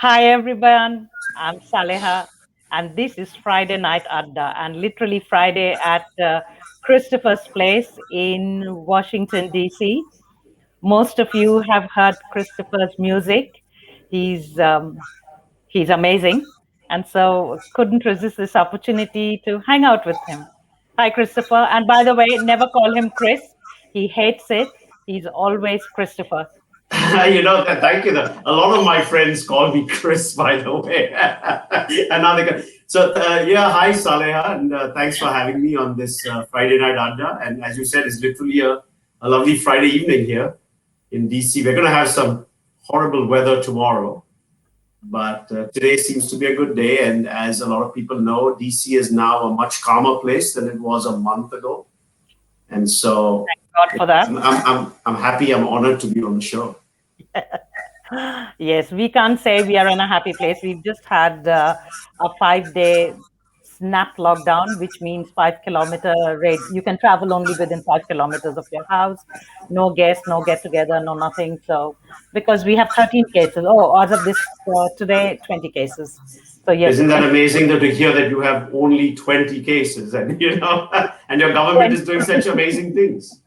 Hi everyone, I'm Saleha, and this is Friday Night Adda, and literally Friday at Christopher's place in Washington, D.C. Most of you have heard Christopher's music. He's um, he's amazing, and so couldn't resist this opportunity to hang out with him. Hi, Christopher, and by the way, never call him Chris. He hates it. He's always Christopher. Thank you. A lot of my friends call me Chris, by the way. And now they go. So, yeah, hi, Saleha, and thanks for having me on this Friday Night Adda. And as you said, it's literally a lovely Friday evening here in DC. We're going to have some horrible weather tomorrow, but today seems to be a good day. And as a lot of people know, DC is now a much calmer place than it was a month ago. And so God for that. I'm happy, I'm honored to be on the show. Yes, we can't say we are in a happy place. We've just had a 5 day snap lockdown, which means 5 kilometer rate. You can travel only within 5 kilometers of your house. No guests, no get together, no nothing. So, because we have 13 cases. Oh, as of this today, 20 cases. So, yes, Isn't that amazing to hear that you have only 20 cases and and your government 20, is doing such amazing things?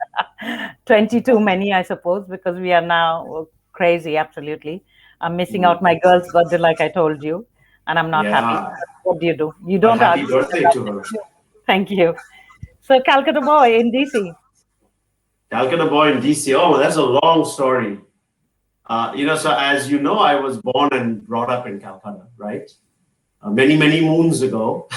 20 too many, I suppose, because we are now crazy. Absolutely. I'm missing out Mm. my girl's birthday, like I told you, and I'm not happy. Yeah. What do you do? You But don't happy argue. birthday to her. Thank you. So, Calcutta boy in DC. Calcutta boy in DC. Oh, that's a long story. So as you know, I was born and brought up in Calcutta, right? Many, many moons ago.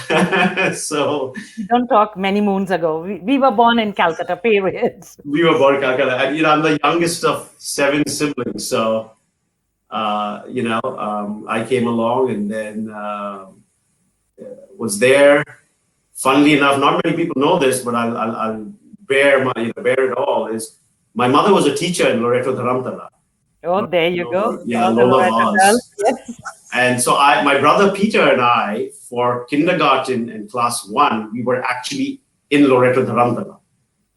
So We don't talk many moons ago. We were born in Calcutta, period. we were born in Calcutta. And, I'm the youngest of seven siblings. So, I came along and then was there. Funnily enough, not many people know this, but I'll bear it all. Is my mother was a teacher in Loreto Dharamtala. Oh, there you go. Yeah, All the Lola Loreto girls. Vaz. Yes. And so my brother Peter and I, for kindergarten and class one, we were actually in Loreto Dharamtala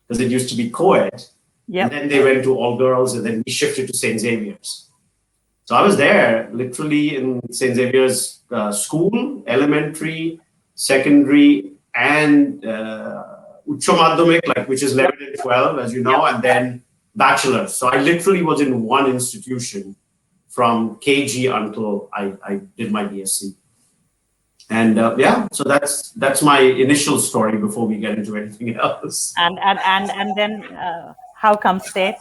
because it used to be co-ed. And Yep. then they went to all girls and then we shifted to St. Xavier's. So I was there literally in St. Xavier's school, elementary, secondary, and Ucho Madhyamik, which is 11 and 12, as you know, and then bachelor's. So I literally was in one institution from KG until I did my BSc. And so that's my initial story before we get into anything else. And then how come state?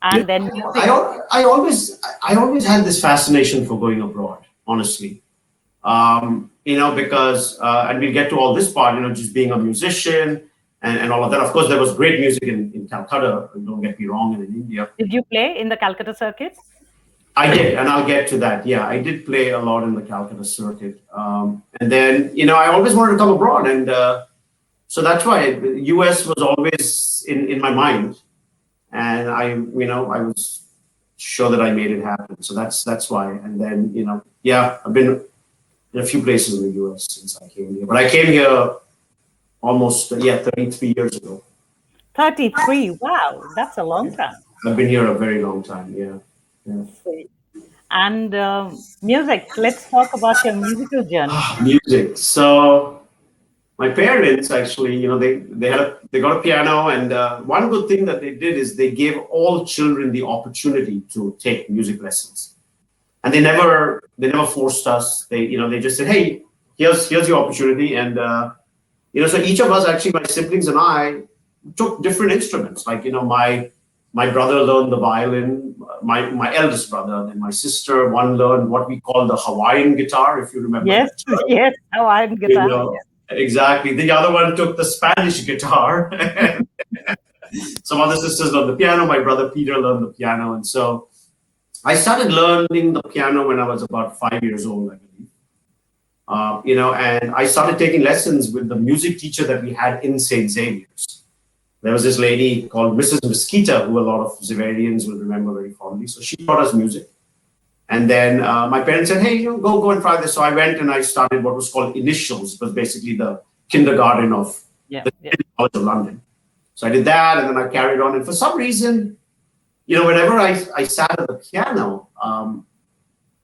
And then music. I always had this fascination for going abroad, honestly. Because and we'll get to all this part, just being a musician and all of that. Of course, there was great music in Calcutta, don't get me wrong, and in India. Did you play in the Calcutta circuit? I did, and I'll get to that. Yeah, I did play a lot in the Calcutta circuit. And then, I always wanted to come abroad. And so that's why the US was always in my mind. And I was sure that I made it happen. So that's why. And then, I've been in a few places in the US since I came here. But I came here almost, 33 years ago. 33. Wow, that's a long time. I've been here a very long time, yeah. And music. Let's talk about your musical journey. Music. So my parents actually, they got a piano, and one good thing that they did is they gave all children the opportunity to take music lessons, and they never forced us. They just said, hey, here's your opportunity, and so each of us, actually, my siblings and I, took different instruments. Like my brother learned the violin, my eldest brother, and my sister, one learned what we call the Hawaiian guitar, if you remember. Yes, yes, Hawaiian guitar. Exactly. The other one took the Spanish guitar. Some other sisters learned the piano. My brother Peter learned the piano. And so I started learning the piano when I was about 5 years old, I believe. And I started taking lessons with the music teacher that we had in St. Xavier's. There was this lady called Mrs. Mesquita, who a lot of Xaverians will remember very fondly. So she taught us music. And then my parents said, hey, go and try this. So I went and I started what was called Initials. It was basically the kindergarten of the College of London. So I did that, and then I carried on. And for some reason, whenever I sat at the piano,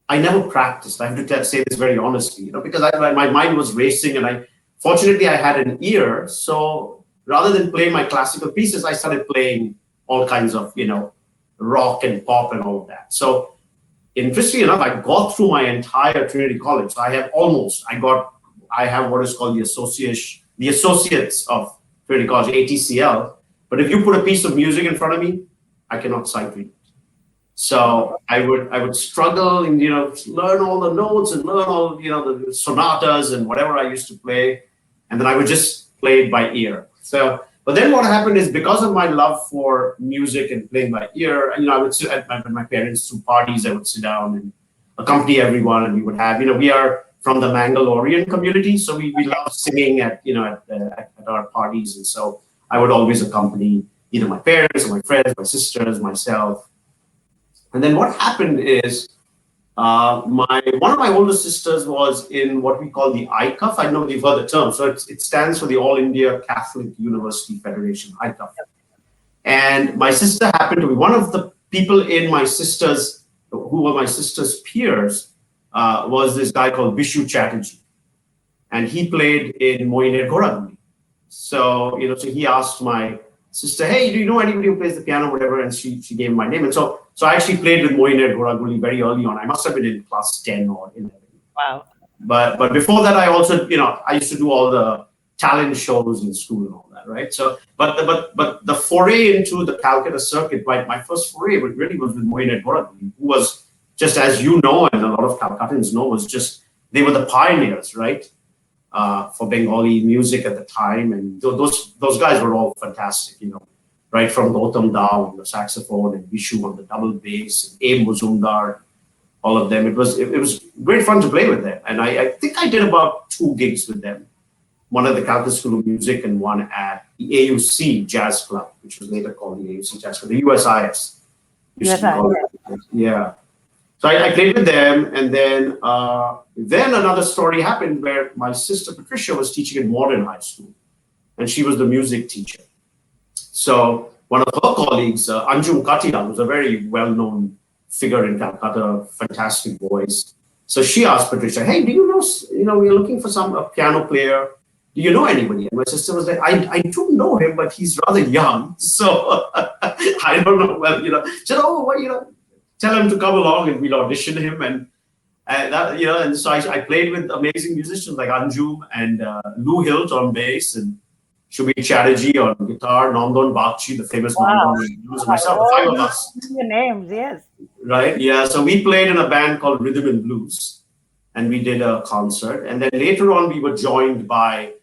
I never practiced. I have to say this very honestly, because my mind was racing, and fortunately, I had an ear. So rather than playing my classical pieces, I started playing all kinds of, rock and pop and all of that. So interestingly enough, I got through my entire Trinity College. So I have what is called the Associates of Trinity College, ATCL. But if you put a piece of music in front of me, I cannot sight read. So I would struggle and learn all the notes and learn all the sonatas and whatever I used to play, and then I would just play it by ear. So, but then what happened is, because of my love for music and playing by ear, I would sit at my parents through parties. I would sit down and accompany everyone, and we would have we are from the Mangalorean community, so we love singing at our parties, and so I would always accompany either my parents or my friends, my sisters, myself. And then what happened is, my one of my older sisters was in what we call the ICUF. I don't know if you've heard the term. So it stands for the All India Catholic University Federation, ICUF. And my sister happened to be one of the people who were my sister's peers, was this guy called Vishu Chatterjee. And he played in Moiner Goraguli. So, so he asked my sister, hey, do you know anybody who plays the piano, whatever? And she gave my name. And so I actually played with Moiner Goraguli very early on. I must have been in class 10 or 11. Wow. But before that, I also, I used to do all the talent shows in school and all that, right? So, but the foray into the Calcutta circuit, my first foray really was with Moiner Goraguli, who was, just as you know, and a lot of Calcuttans know, they were the pioneers, right? For Bengali music at the time, and those guys were all fantastic, right from Gautam Da on the saxophone and Vishu on the double bass, and A. Muzumdar, all of them. It was great fun to play with them, and I think I did about 2 gigs with them, one at the Calcutta School of Music and one at the AUC Jazz Club, which was later called the AUC Jazz Club, the USIS. Yeah. So I played with them, and then another story happened where my sister Patricia was teaching in Modern High School, and she was the music teacher. So one of her colleagues, Anjum Katiyal, was a very well-known figure in Calcutta, fantastic voice. So she asked Patricia, "Hey, do you know, we're looking for a piano player. Do you know anybody?" And my sister was like, "I do know him, but he's rather young, so I don't know." Well, she said, "Oh, well, tell him to come along and we'll audition him." And that, and so I played with amazing musicians like Anjum and Lou Hilt on bass, and Shubhi Chatterjee on guitar, Nandan Bagchi, the famous Nandan, and myself, the 5 of us. Your names, yes. Right, yeah. So we played in a band called Rhythm and Blues, and we did a concert. And then later on, we were joined by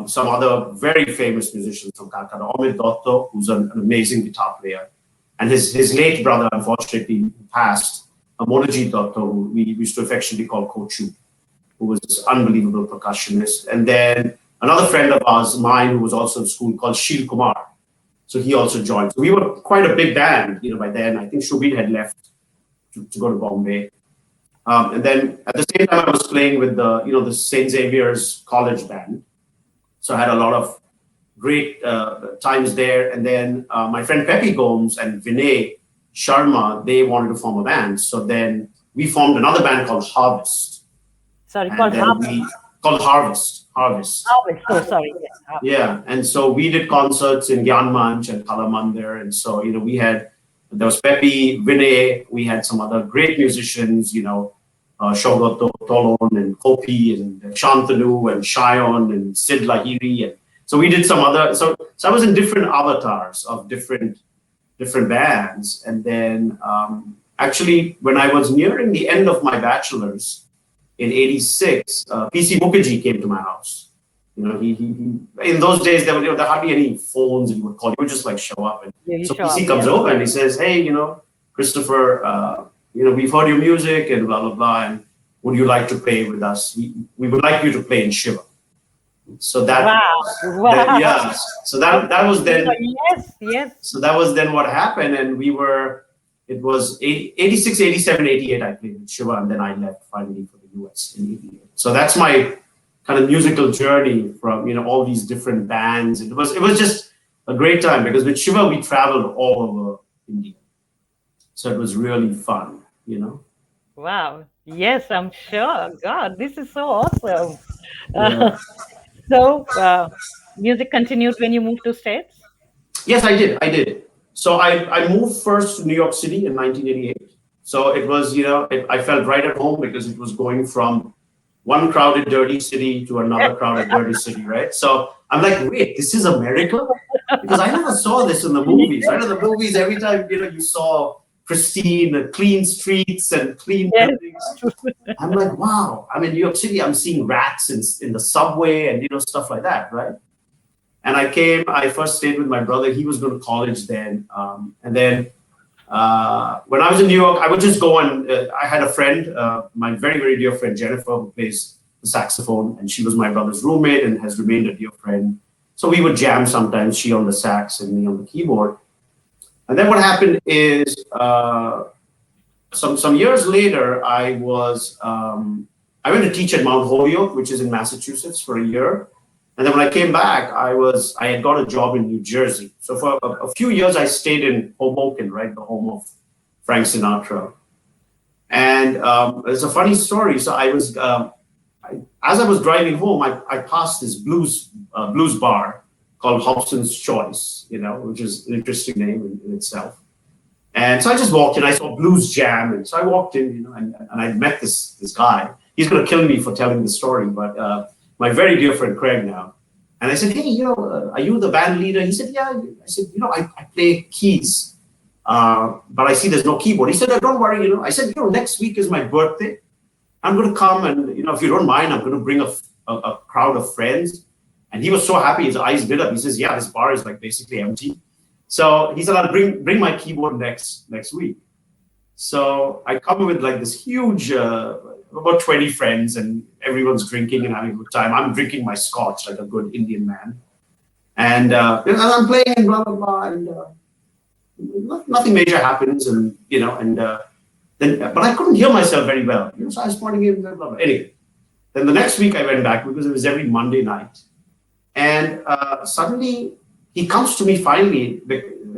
some other very famous musicians from Calcutta. Amit Dotto, who's an amazing guitar player, and his late brother, unfortunately, passed, Monajit Dotto, who we used to affectionately call Kochu, who was this unbelievable percussionist. And then another friend of ours, mine, who was also in school, called Shil Kumar. So he also joined. So we were quite a big band, by then. I think Shubin had left to go to Bombay. And then at the same time, I was playing with the St. Xavier's College band. So I had a lot of great times there. And then my friend Pepe Gomes and Vinay Sharma, they wanted to form a band. So then we formed another band called Harvest. Sorry, called Harvest. Called Harvest. Harvest. Oh, sorry. Yes, Harvest. Yeah, and so we did concerts in Gyan Manch and Kalamandir, and so there was Pepe, Vinay, we had some other great musicians, Shogoto Tolon and Kopi and Shantanu and Shayon and Sid Lahiri, and so we did some other. So I was in different avatars of different bands, and then actually when I was nearing the end of my bachelor's in '86, PC Mukherjee came to my house. He in those days there hardly any phones that you would call. You would just show up, and so PC comes over and he says, "Hey, Christopher, we've heard your music and blah blah blah, and would you like to play with us? We would like you to play in Shiva." So that, wow. Yeah. So that was then. Yes. So that was then what happened, and it was 86, 87, 88. I played with Shiva, and then I left finally for the US in 88. So that's my kind of musical journey from all these different bands. It was just a great time because with Shiva we traveled all over India, so it was really fun. Wow. Yes, I'm sure. God, this is so awesome. Uh, Yeah. so, music continued when you moved to States? Yes, I did. I did. So I moved first to New York City in 1988. So it was, I felt right at home because it was going from one crowded, dirty city to another crowded, dirty city, right? So I'm like, wait, this is America? Because I never saw this in the movies, right? In the movies, every time, you saw pristine, clean streets and clean Yes. buildings. I'm like, wow. I'm in New York City. I'm seeing rats in the subway and, stuff like that, right? And I first stayed with my brother. He was going to college then. And then when I was in New York, I would just go and I had a friend, my very, very dear friend, Jennifer, who plays the saxophone. And she was my brother's roommate and has remained a dear friend. So we would jam sometimes, she on the sax and me on the keyboard. And then what happened is some years later, I went to teach at Mount Holyoke, which is in Massachusetts, for a year. And then when I came back, I had got a job in New Jersey. So for a few years, I stayed in Hoboken, right, the home of Frank Sinatra. And it's a funny story. So as I was driving home, I passed this blues bar called Hobson's Choice, which is an interesting name in itself. And so I just walked in. I saw Blues Jam, and so I walked in, and I met this guy. He's going to kill me for telling the story, but my very dear friend Craig now. And I said, hey, are you the band leader? He said, yeah. I said, I play keys, but I see there's no keyboard. He said, oh, don't worry, I said, next week is my birthday. I'm going to come, and if you don't mind, I'm going to bring a crowd of friends. And he was so happy, his eyes lit up. He says, yeah, this bar is like basically empty. So he said, I'll bring my keyboard next week. So I come with like this huge, about 20 friends, and everyone's drinking and having a good time. I'm drinking my scotch like a good Indian man. And I'm playing and blah, blah, blah. And nothing major happens. And, but I couldn't hear myself very well. So I was pointing in, blah, blah, blah. Anyway, then the next week I went back because it was every Monday night. And suddenly he comes to me finally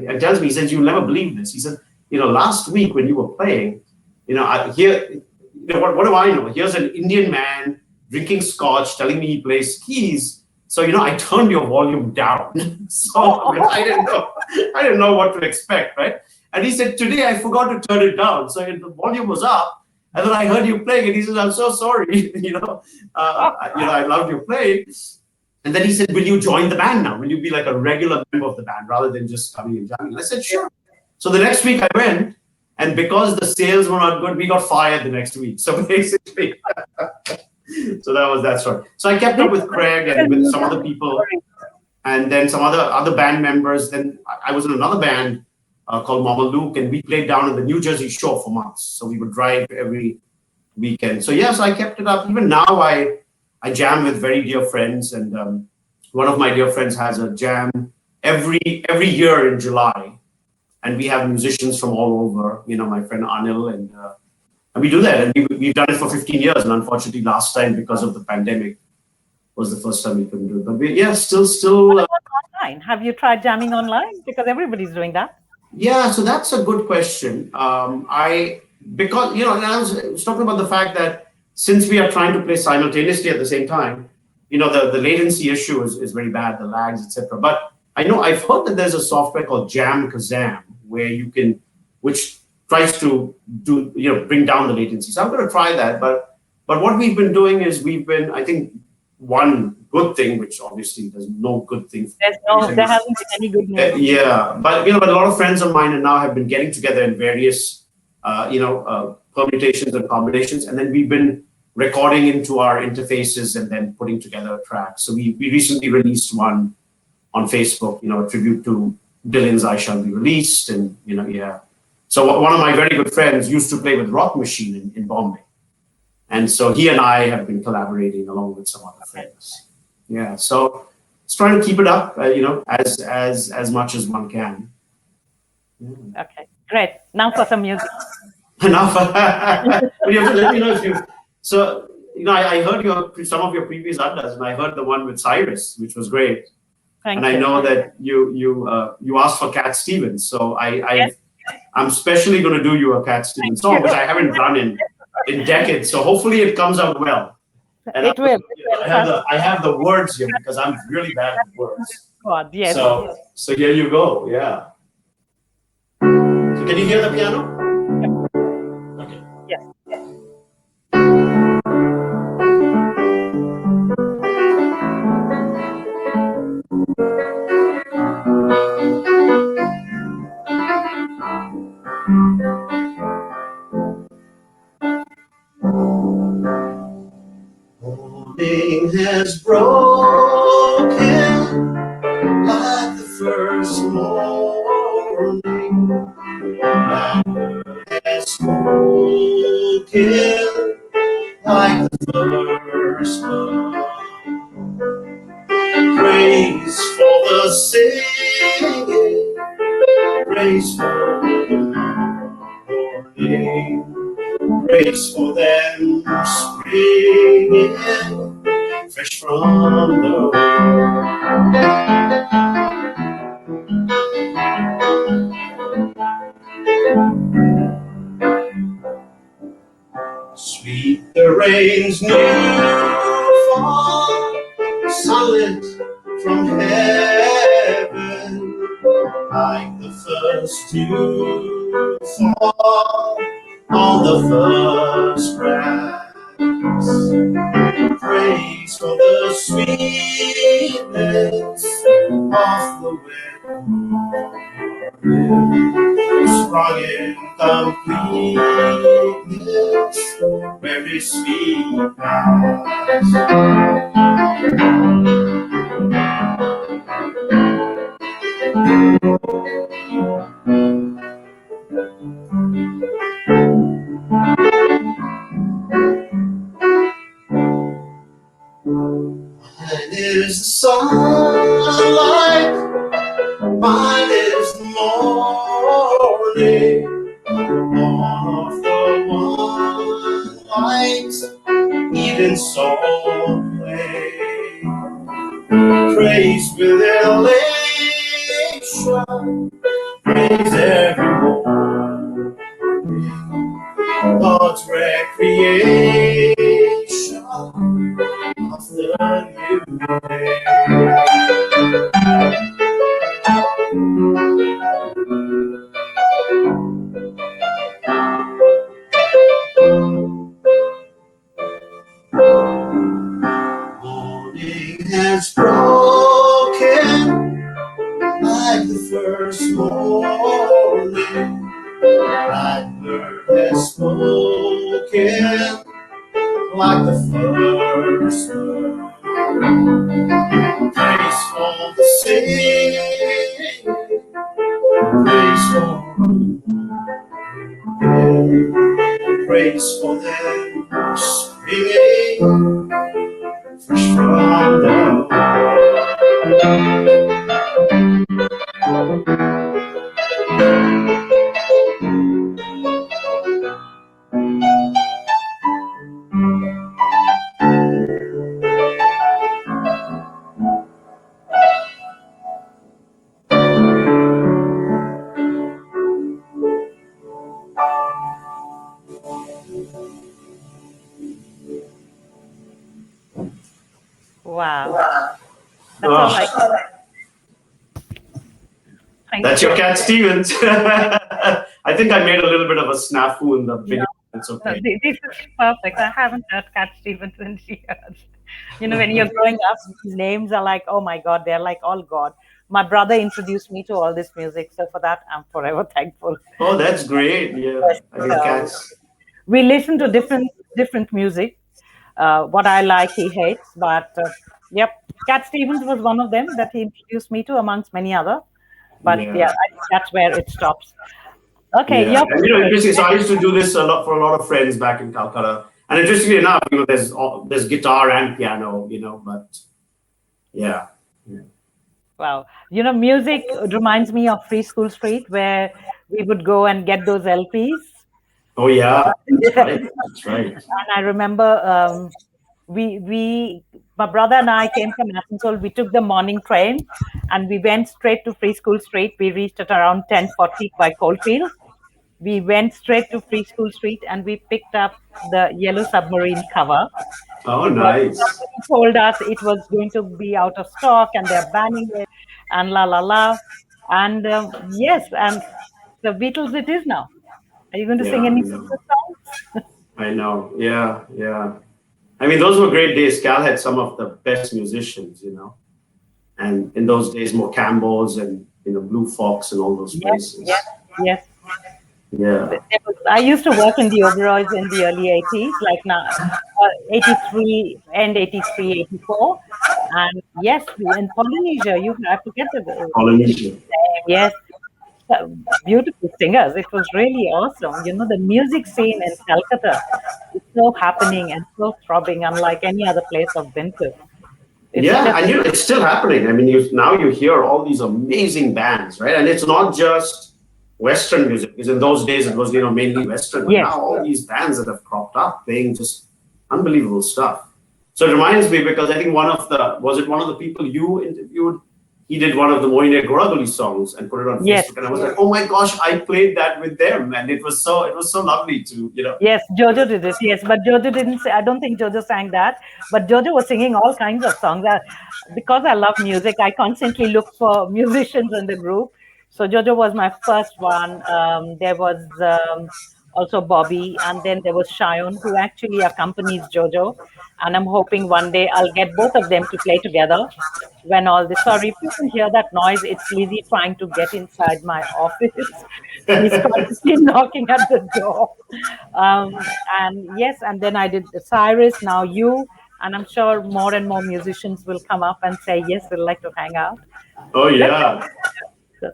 and tells me, he says, you'll never believe this. He said, last week when you were playing, what do I know? Here's an Indian man drinking scotch telling me he plays keys. So, I turned your volume down. So I didn't know what to expect, right? And he said, today I forgot to turn it down. So the volume was up. And then I heard you playing, and he says, I'm so sorry. I loved your playing. And then he said, will you join the band now? Will you be like a regular member of the band rather than just coming and jamming? And I said, sure. So the next week I went, and because the sales were not good, we got fired the next week. So basically, so that was that story. So I kept up with Craig and with some other people, and then some other band members. Then I was in another band called Mama Luke, and we played down in the New Jersey Shore for months. So we would drive every weekend. So yes, I kept it up. Even now, I jam with very dear friends, and one of my dear friends has a jam every year in July, and we have musicians from all over. My friend Anil, and we do that, and we've done it for 15 years. And unfortunately, last time because of the pandemic was the first time we couldn't do it. But still. What about online? Have you tried jamming online? Because everybody's doing that. Yeah, so that's a good question. Because I was talking about the fact that since we are trying to play simultaneously at the same time, the latency issue is very bad, the lags, etc. But I've heard that there's a software called Jam Kazam where which tries to bring down the latency. So I'm going to try that. But what we've been doing is I think one good thing, which obviously there's no good thing. There hasn't been any good news. Yeah, but a lot of friends of mine and now have been getting together in various, permutations and combinations, and then we've been recording into our interfaces and then putting together a track. So we recently released one on Facebook, a tribute to Dylan's "I Shall Be Released," and yeah. So one of my very good friends used to play with Rock Machine in Bombay. And so he and I have been collaborating along with some other friends. Yeah, so it's trying to keep it up, as much as one can. Yeah. Okay, great. Now for some music. Enough. But you have to let me know if you. So I heard some of your previous addas, and I heard the one with Cyrus, which was great. Thank and you. I know that you asked for Cat Stevens, so I'm specially going to do you a Cat Stevens song, which I haven't done in in decades. So hopefully it comes out well. And It will. It will. Trust I have the words here because I'm really bad with words. God. Yes. So here you go. Yeah. So can you hear the piano? Yep. Okay. Yes. Morning has broken like the first morning. Blackbird has spoken like the first bird. Praise for the singing, praise for the morning, praise for them springing fresh from the sweet the rain's new fall, silent from heaven, like the first dew fall on the first grass. Praise for the sweetness of the wind, strong in completeness, very sweet past. Mine is the sunlight, mine is the morning, born of the one light, even so plain. Praise with elation, praise everyone. God's recreation of the new day. Morning has broken like the first morning. Blackbird has spoken like the first bird. Praise for the singing, praise for praise for them springing fresh from the Wow. That's all I oh, thank that's your you. cat Stevens. I think I made a little bit of a snafu in the No, video. It's no, okay. this is perfect. I haven't heard Cat Stevens in years. When you're growing up, names are like, oh my God, they're like all God. My brother introduced me to all this music, so for that, I'm forever thankful. Oh, that's great. Yeah, Yes, I got so cats. we listen to different music. What I like, he hates, but yep, Cat Stevens was one of them that he introduced me to, amongst many other. But yeah, Yeah. I think that's where it stops. Okay, Yeah, your and interesting. So I used to do this a lot for a lot of friends back in Calcutta. And interestingly enough, there's guitar and piano. But yeah, yeah. wow. Music reminds me of Free School Street, where we would go and get those LPs. Oh yeah, that's Yeah. right. That's right. And I remember we my brother and I came from Asansol. We took the morning train and we went straight to Free School Street. We reached at around 10:40 by Coalfield. We went straight to Free School Street and we picked up the Yellow Submarine cover Oh, because nice. somebody told us it was going to be out of stock and they're banning it and la la la. And yes, and the Beatles it is now. Are you going to Yeah, sing I any know. Beatles songs? I know. Yeah, yeah. I mean, those were great days. Cal had some of the best musicians, and in those days, more Campbell's and Blue Fox and all those Yes, yes, places. yes. Yeah. I used to work in the Oberoi's in the early 80s, like now, 83 and 83, 84. And yes, in Polynesia, you have to get the Polynesia. name. Yes, beautiful singers. It was really awesome. The music scene in Calcutta is so happening and so throbbing, unlike any other place I've been to. It's Yeah, just, and it's still happening. I mean, you hear all these amazing bands, right? And it's not just Western music, because in those days it was mainly Western, but yes, now all these bands that have cropped up playing just unbelievable stuff. So it reminds me, because I think one of the people you interviewed, he did one of the Moine Goradoli songs and put it on yes. Facebook, and I was like, oh my gosh, I played that with them, and it was so lovely to Yes, Jojo did it. Yes, but Jojo didn't say. I don't think Jojo sang that. But Jojo was singing all kinds of songs. Because I love music, I constantly look for musicians in the group. So Jojo was my first one. There was also Bobby, and then there was Shayon, who actually accompanies Jojo. And I'm hoping one day I'll get both of them to play together. When all this, sorry if you can hear that noise, it's Lizzie trying to get inside my office. She's constantly knocking at the door. And yes, and then I did the Cyrus, now you, and I'm sure more and more musicians will come up and say, yes, we'd like to hang out. Oh Let's yeah. so,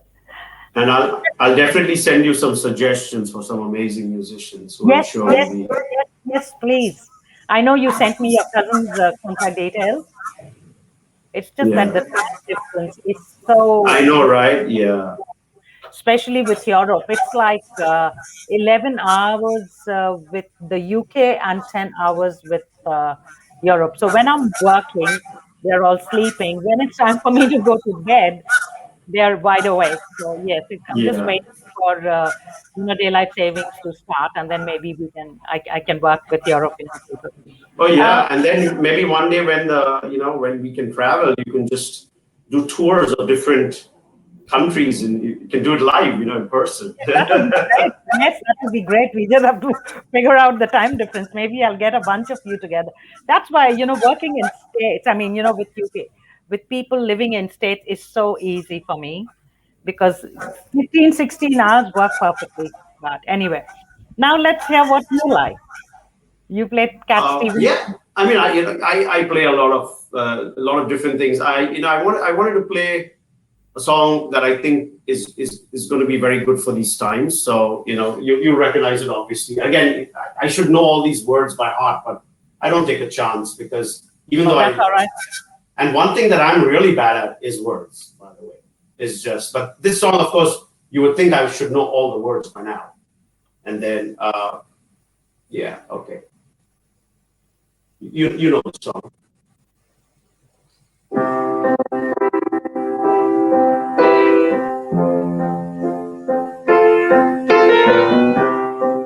And I'll definitely send you some suggestions for some amazing musicians who I'm yes, sure yes, will be. yes, yes, please. I know you sent me your cousin's contact details. It's just that the Yeah. time difference is so, I know, right? Yeah. especially with Europe. It's like 11 hours with the UK and 10 hours with Europe. So when I'm working, they're all sleeping. When it's time for me to go to bed, they're wide awake. So yes, I'm just Yeah. waiting for daylight savings to start, and then maybe I can work with European people. Oh Uh, yeah. And then maybe one day when we can travel, you can just do tours of different countries and you can do it live, in person. That would be great. Yes, that would be great. We just have to figure out the time difference. Maybe I'll get a bunch of you together. That's why, working in states, I mean, with UK, with people living in states is so easy for me because 15, 16 hours work perfectly. But anyway, now let's hear what you like. You played Cat Stevens. Yeah. I mean, I play a lot of different things. I wanted to play a song that I think is going to be very good for these times. So you recognize it obviously. Again, I should know all these words by heart, but I don't take a chance because even Oh, though that's I all right. and one thing that I'm really bad at is words, by the way. Is just but this song, of course, you would think I should know all the words by now. And then yeah, okay. You know the song.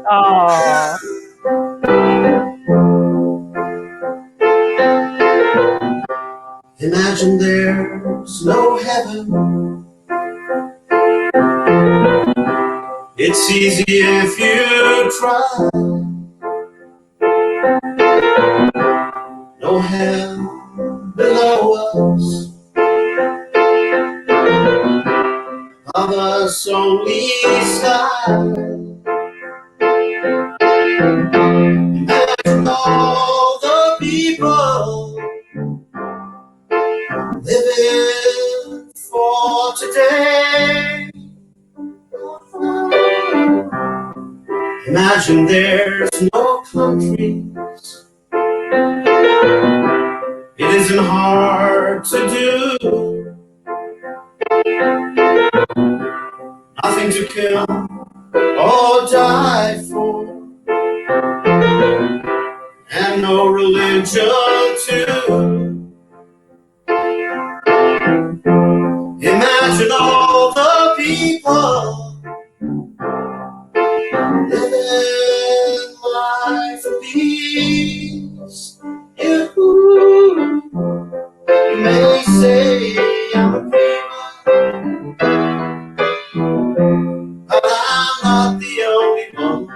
Oh, Imagine there's no heaven. It's easy if you try. No hell below us. Of us only side. Imagine all the people living for today. Imagine there's no countries. It isn't hard to do. Nothing to kill or die for, and no religion too. Imagine all the people breeze. You may say I'm a dreamer, but I'm not the only one.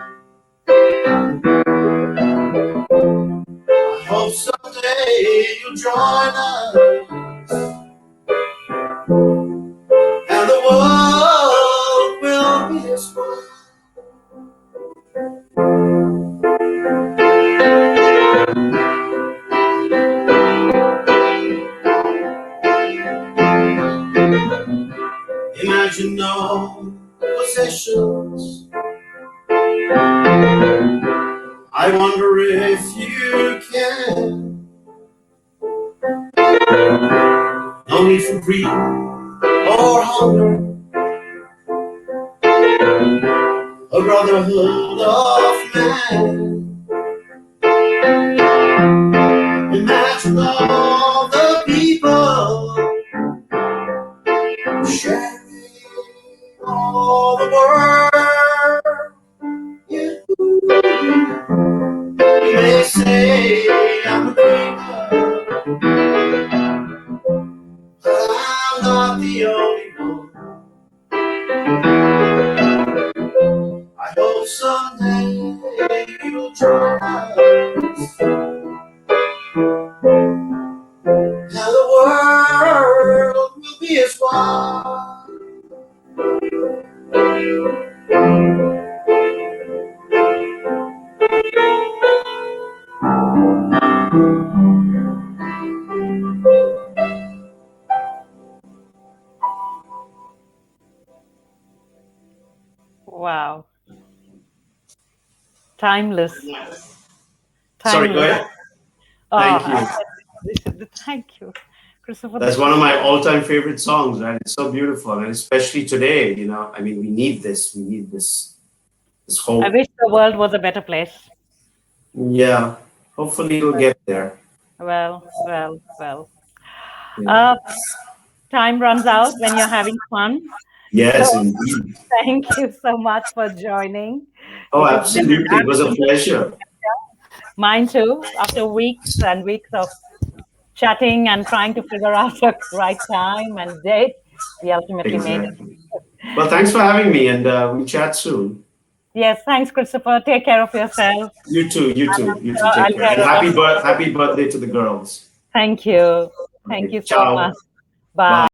I hope someday you'll join us, and the world will be as one. Imagine no possessions. I wonder if you can. No need for greed or hunger, a brotherhood of man. Imagine all the people sharing all the world. You may say I'm a dreamer, but I'm not the only one. I hope someday you'll join us, and the world will be as one. Wow. Timeless. Sorry, go Timeless. ahead. Oh, Thank I you. said thank you, Christopher. That's This one of is my all-time favorite songs, right? It's so beautiful, and especially today, I mean, we need this. We need this I hope. wish the world was a better place. Yeah. Hopefully, it'll get there. Well, well, well. Yeah. Uh, Time runs out when you're having fun. So Yes, indeed. thank you so much for joining. Oh, It has been an absolutely. It was a absolute pleasure. mine too. After weeks and weeks of chatting and trying to figure out the right time and date, we ultimately made it. Exactly. Well, thanks for having me, and we'll chat soon. Yes, thanks, Christopher. Take care of yourself. You too. You And too. I'm You too. sure Take I'll care, and hear a lot more. happy birthday to the girls. Thank you. Thank Okay. you so much. Ciao. Bye. Bye.